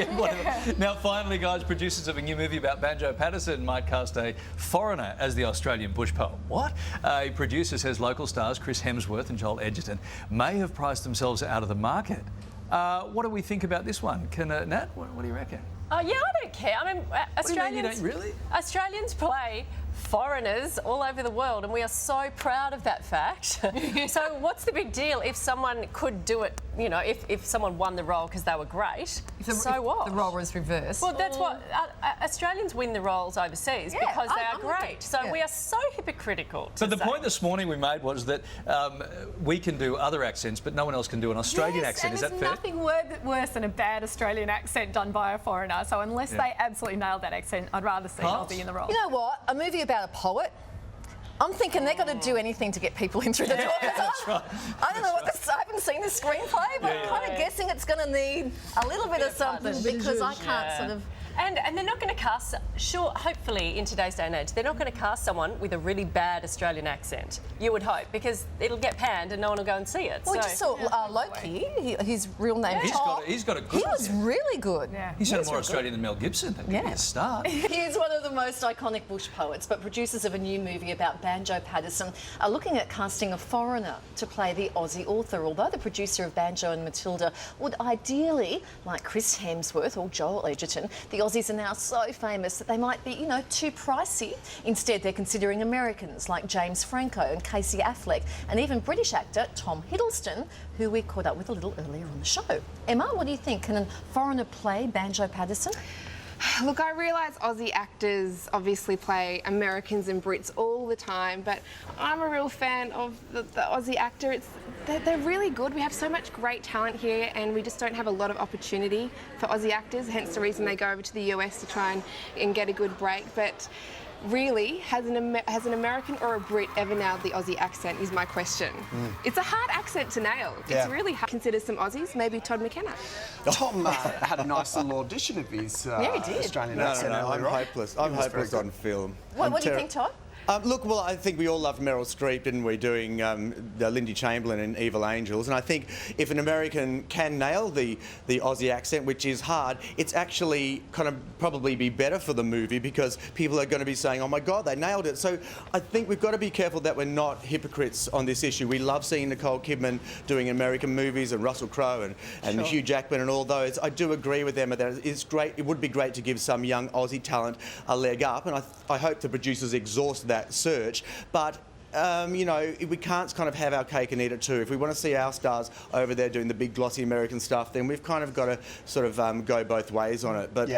Yeah, whatever. Now, finally, guys, producers of a new movie about Banjo Patterson might cast a foreigner as the Australian bush poet. What? A producer says local stars Chris Hemsworth and Joel Edgerton may have priced themselves out of the market. What do we think about this one? Nat, what do you reckon? Yeah, I don't care. I mean, Australians, you don't really? Australians play foreigners all over the world, and we are so proud of that fact. So what's the big deal if someone could do it, you know, if someone won the role because they were great? If the role was reversed. Well, that's what Australians win the roles overseas because they are great. So we are so hypocritical. But the point this morning we made was that we can do other accents, but no one else can do an Australian accent. Is that fair? There's nothing worse than a bad Australian accent done by a foreigner. So unless they absolutely nailed that accent, I'd rather see Aussie in the role. You know what? A movie about a poet. I'm thinking they've got to do anything to get people in through the door. That's right. I don't know what this. I haven't seen the screenplay, but I'm kind of guessing it's going to need a little bit of something because I can't sort of. And they're not going to cast, sure, hopefully in today's day and age, they're not going to cast someone with a really bad Australian accent. You would hope, because it'll get panned and no one will go and see it. Well, we just saw Loki, his real name. He's got a good. He was really good. Yeah. He sounded more Australian than Mel Gibson. That could be a start. He's one of the most iconic bush poets, but producers of a new movie about Banjo Patterson are looking at casting a foreigner to play the Aussie author, although the producer of Banjo and Matilda would ideally like Chris Hemsworth or Joel Edgerton. The Aussies are now so famous that they might be, you know, too pricey. Instead, they're considering Americans like James Franco and Casey Affleck, and even British actor Tom Hiddleston, who we caught up with a little earlier on the show. Emma, what do you think? Can a foreigner play Banjo Patterson? Look, I realise Aussie actors obviously play Americans and Brits all the time, but I'm a real fan of the Aussie actor. They're really good. We have so much great talent here, and we just don't have a lot of opportunity for Aussie actors, hence the reason they go over to the US to try and get a good break. But really, has an American or a Brit ever nailed the Aussie accent is my question. It's a hard accent to nail. It's really hard. Consider some Aussies, maybe Todd McKenna. Tom had a nice little audition of his Australian accent. No, I'm hopeless. I'm hopeless on film. What do you think, Todd? Look, well, I think we all loved Meryl Streep, didn't we, doing Lindy Chamberlain in Evil Angels. And I think if an American can nail the Aussie accent, which is hard, it's actually kind of probably be better for the movie because people are going to be saying, oh my God, they nailed it. So I think we've got to be careful that we're not hypocrites on this issue. We love seeing Nicole Kidman doing American movies and Russell Crowe and Hugh Jackman and all those. I do agree with them that it's great. It would be great to give some young Aussie talent a leg up, and I hope the producers exhaust that search, but you know, we can't kind of have our cake and eat it too. If we want to see our stars over there doing the big glossy American stuff, then we've kind of got to sort of go both ways on it. But